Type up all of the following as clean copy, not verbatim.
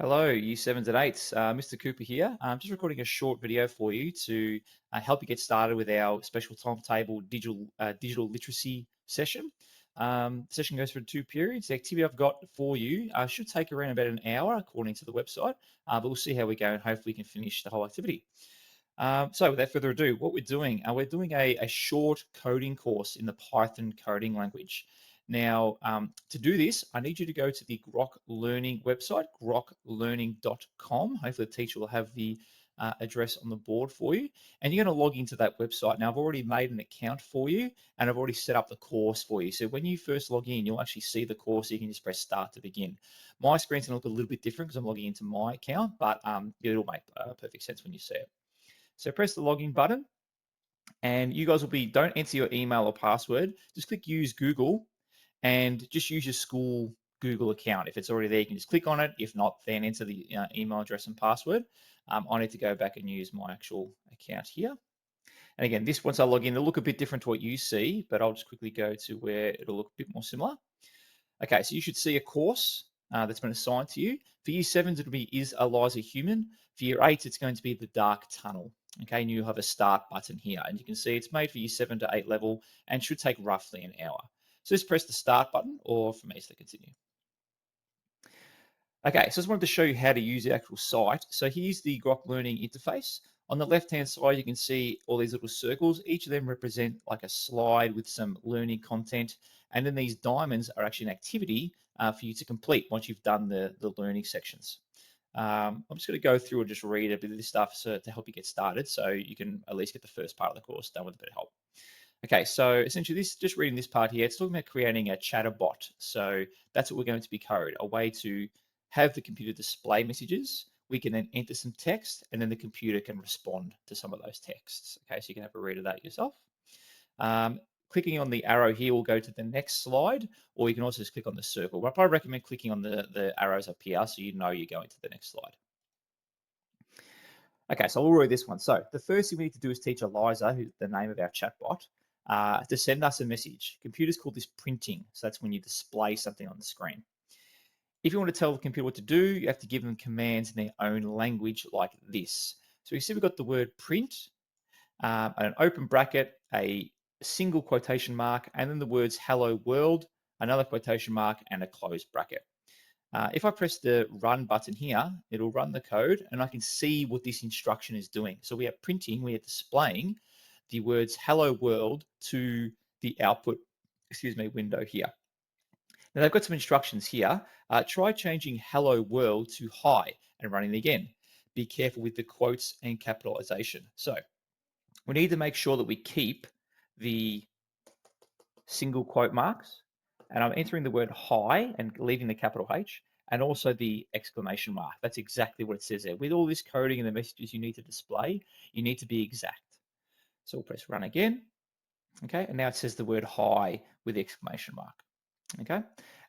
Hello, Year 7s and 8s. Mr. Cooper here. I'm just recording a short video for you to help you get started with our special timetable digital literacy session. The session goes through 2 periods. The activity I've got for you should take around about an hour according to the website, but we'll see how we go and hopefully we can finish the whole activity. So without further ado, what we're doing a short coding course in the Python coding language. Now, to do this, I need you to go to the Grok Learning website, groklearning.com. Hopefully the teacher will have the address on the board for you. And you're going to log into that website. Now, I've already made an account for you, and I've already set up the course for you. So when you first log in, you'll actually see the course. You can just press start to begin. My screen's going to look a little bit different because I'm logging into my account, but it'll make perfect sense when you see it. So press the login button and you guys don't enter your email or password. Just click use Google and just use your school Google account. If it's already there, you can just click on it. If not, then enter the email address and password. I need to go back and use my actual account here. And again, once I log in, it'll look a bit different to what you see, but I'll just quickly go to where it'll look a bit more similar. Okay, so you should see a course that's been assigned to you. For year 7s, it'll be Is Eliza Human? For year 8s, it's going to be The Dark Tunnel. Okay, and you have a start button here. And you can see it's made for year 7 to 8 level and should take roughly an hour. So just press the start button, or for me, it's to continue. Okay, so I just wanted to show you how to use the actual site. So here's the Grok Learning interface. On the left-hand side, you can see all these little circles. Each of them represent like a slide with some learning content. And then these diamonds are actually an activity for you to complete once you've done the learning sections. I'm just going to go through and just read a bit of this stuff to help you get started so you can at least get the first part of the course done with a bit of help. Okay, so essentially just reading this part here, it's talking about creating a chatterbot. So that's what we're going to be code, a way to have the computer display messages. We can then enter some text and then the computer can respond to some of those texts. Okay, so you can have a read of that yourself. Clicking on the arrow here will go to the next slide, or you can also just click on the circle. But I probably recommend clicking on the arrows up here so you know you're going to the next slide. Okay, so we'll read this one. So the first thing we need to do is teach Eliza, who's the name of our chatbot, to send us a message. Computers call this printing. So that's when you display something on the screen. If you want to tell the computer what to do, you have to give them commands in their own language like this. So you see we've got the word print, an open bracket, a single quotation mark, and then the words hello world, another quotation mark, and a closed bracket. If I press the run button here, it'll run the code and I can see what this instruction is doing. So we are printing, we are displaying the words hello world to the output, window here. Now they've got some instructions here. Try changing hello world to hi and running it again. Be careful with the quotes and capitalization. So we need to make sure that we keep the single quote marks, and I'm entering the word hi and leaving the capital H, and also the exclamation mark. That's exactly what it says there. With all this coding and the messages you need to display, you need to be exact. So we'll press run again. Okay, and now it says the word hi with the exclamation mark. Okay,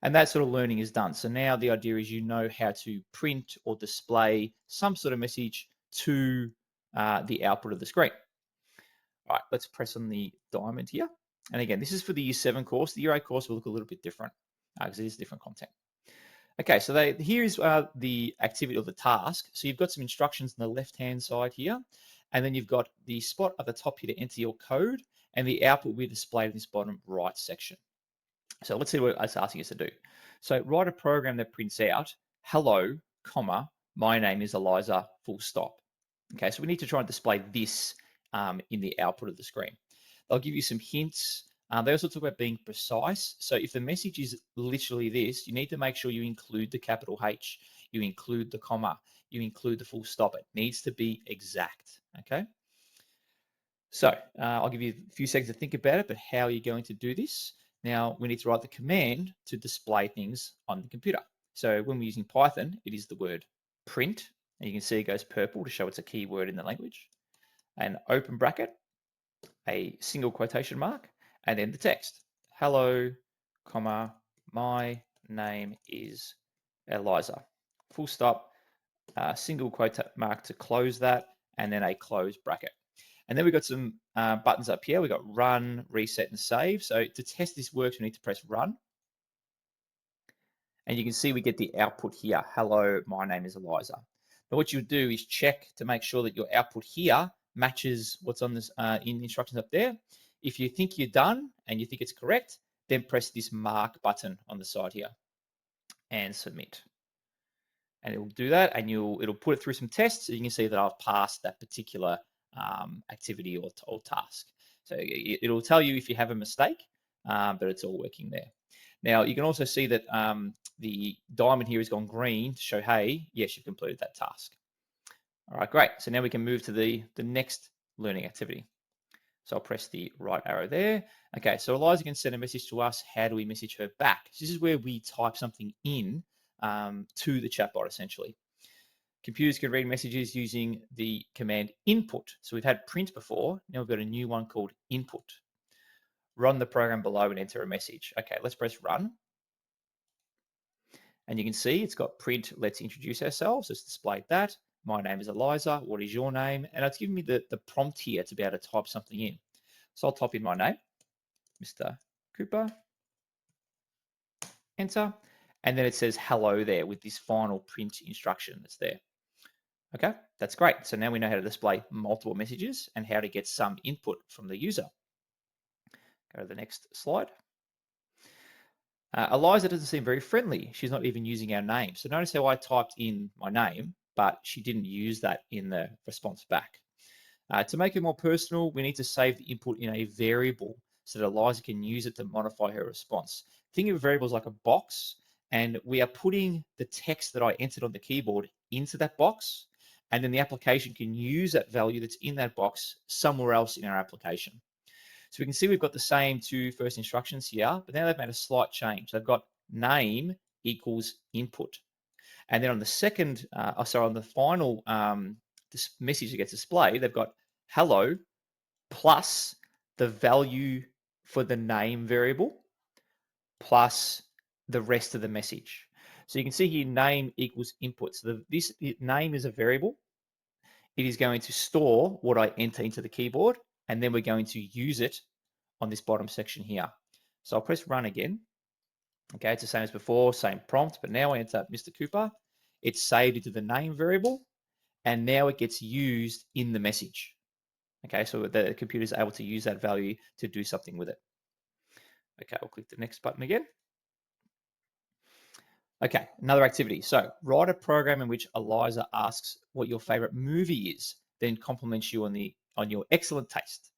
and that sort of learning is done. So now the idea is you know how to print or display some sort of message to the output of the screen. All right, let's press on the diamond here. And again, this is for the year 7 course. The year 8 course will look a little bit different because it is different content. Okay, so here's the activity or the task. So you've got some instructions on the left-hand side here, and then you've got the spot at the top here to enter your code, and the output will be displayed in this bottom right section. So let's see what it's asking us to do. So write a program that prints out, hello, comma, my name is Eliza, full stop. Okay, so we need to try and display this in the output of the screen. They'll give you some hints. They also talk about being precise. So if the message is literally this, you need to make sure you include the capital H, you include the comma, you include the full stop. It needs to be exact, okay? So I'll give you a few seconds to think about it, but how are you going to do this? Now, we need to write the command to display things on the computer. So when we're using Python, it is the word print, and you can see it goes purple to show it's a key word in the language. An open bracket, a single quotation mark, and then the text. Hello, comma, my name is Eliza. Full stop, single quote mark to close that, and then a close bracket. And then we've got some buttons up here. We've got run, reset, and save. So to test this works, we need to press run. And you can see we get the output here. Hello, my name is Eliza. Now what you would do is check to make sure that your output here matches what's on this in the instructions up there. If you think you're done and you think it's correct, then press this mark button on the side here and submit. And it will do that, and it'll put it through some tests. So you can see that I've passed that particular activity or task. So it'll tell you if you have a mistake, but it's all working there. Now you can also see that the diamond here has gone green to show, hey, yes, you've completed that task. All right, great. So now we can move to the next learning activity. So I'll press the right arrow there. Okay, so Eliza can send a message to us. How do we message her back? So this is where we type something in to the chatbot, essentially. Computers can read messages using the command input. So we've had print before. Now we've got a new one called input. Run the program below and enter a message. Okay, let's press run. And you can see it's got print, let's introduce ourselves. It's displayed that. My name is Eliza. What is your name? And it's giving me the prompt here to be able to type something in. So I'll type in my name, Mr. Cooper, enter. And then it says hello there with this final print instruction that's there. Okay, that's great. So now we know how to display multiple messages and how to get some input from the user. Go to the next slide. Eliza doesn't seem very friendly. She's not even using our name. So notice how I typed in my name, but she didn't use that in the response back. To make it more personal, we need to save the input in a variable so that Eliza can use it to modify her response. Think of variables like a box, and we are putting the text that I entered on the keyboard into that box, and then the application can use that value that's in that box somewhere else in our application. So we can see we've got the same two first instructions here, but now they've made a slight change. They've got name equals input. And then on the second, on the final this message that gets displayed, they've got hello plus the value for the name variable plus the rest of the message. So you can see here name equals input. So this name is a variable. It is going to store what I enter into the keyboard, and then we're going to use it on this bottom section here. So I'll press run again. Okay, it's the same as before, same prompt, but now I enter Mr. Cooper. It's saved into the name variable, and now it gets used in the message. Okay, so the computer is able to use that value to do something with it. Okay, I'll click the next button again. Okay, another activity. So write a program in which Eliza asks what your favorite movie is, then compliments you on your excellent taste.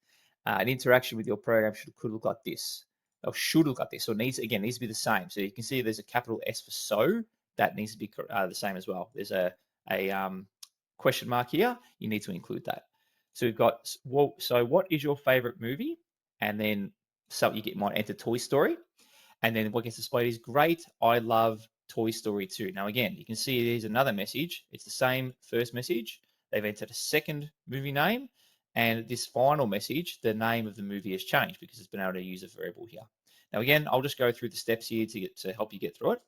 An interaction with your program could look like this, or should look like this, or needs to be the same. So you can see there's a capital S for so, that needs to be the same as well. There's a question mark here. You need to include that. So we've got, well, so what is your favorite movie? And then might enter Toy Story. And then what gets displayed is great. I love Toy Story 2. Now, again, you can see there's another message. It's the same first message. They've entered a second movie name. And this final message, the name of the movie has changed because it's been able to use a variable here. Now, again, I'll just go through the steps here to help you get through it.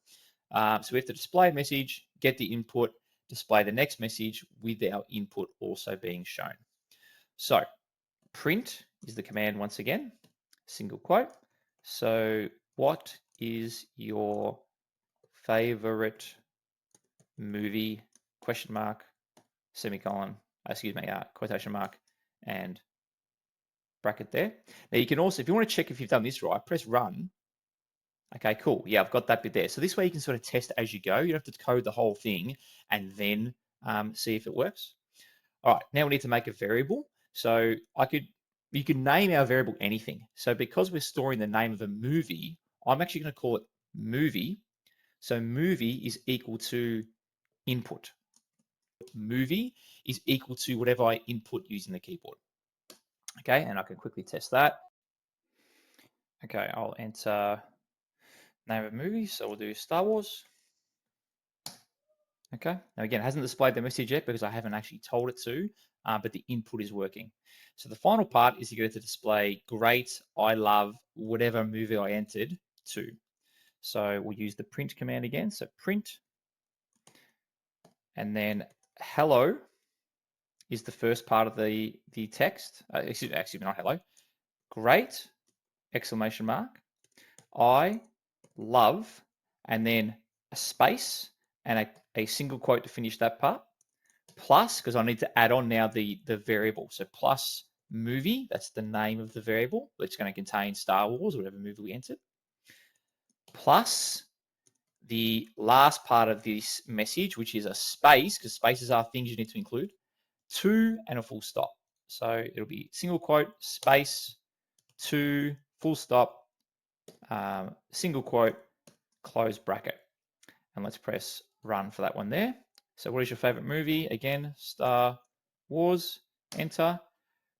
So we have to display a message, get the input, display the next message with our input also being shown. So print is the command once again, single quote. So what is your favorite movie? Question mark, semicolon, quotation mark, and bracket there. Now you can also, if you want to check if you've done this right, press run. Okay, cool. Yeah, I've got that bit there. So this way you can sort of test as you go. You don't have to code the whole thing and then see if it works. All right, now we need to make a variable. So you can name our variable anything. So because we're storing the name of a movie, I'm actually going to call it movie. So movie is equal to input. Movie is equal to whatever I input using the keyboard. Okay, and I can quickly test that. Okay, I'll enter name of movie. So we'll do Star Wars. Okay, now again, it hasn't displayed the message yet because I haven't actually told it to, but the input is working. So the final part is you get to display great, I love, whatever movie I entered to. So we'll use the print command again. So print, and then hello is the first part of the text. Excuse me, not hello. Great, exclamation mark. I love, and then a space, and a single quote to finish that part. Plus, because I need to add on now the variable. So plus movie, that's the name of the variable that's going to contain Star Wars, whatever movie we entered. Plus the last part of this message, which is a space, because spaces are things you need to include, 2 and a full stop. So it'll be single quote, space, 2, full stop, single quote, close bracket. And let's press run for that one there. So what is your favorite movie? Again, Star Wars, enter.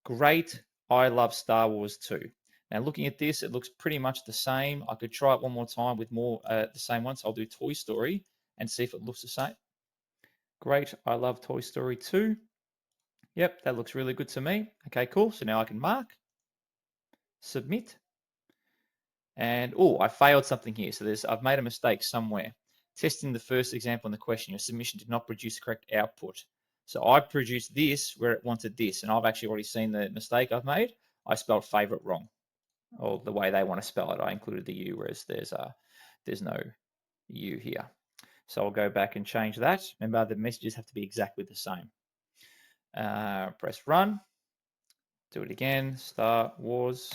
Great, I love Star Wars too. Now looking at this, it looks pretty much the same. I could try it one more time with more the same ones. I'll do Toy Story and see if it looks the same. Great, I love Toy Story 2. Yep, that looks really good to me. Okay, cool. So now I can mark, submit, and oh, I failed something here. So I've made a mistake somewhere. Testing the first example in the question, your submission did not produce the correct output. So I produced this where it wanted this, and I've actually already seen the mistake I've made. I spelled favorite wrong, or the way they want to spell it. I included the U, whereas there's no U here. So I'll go back and change that. Remember, the messages have to be exactly the same. Press run. Do it again. Star Wars.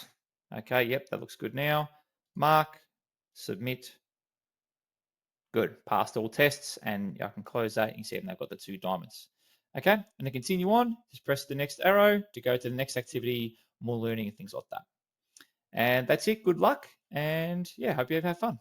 Okay, yep, that looks good now. Mark, submit. Good, passed all tests, and I can close that. You can see they've got the 2 diamonds. Okay, and to continue on, just press the next arrow to go to the next activity, more learning and things like that. And that's it. Good luck, and yeah, hope you have fun.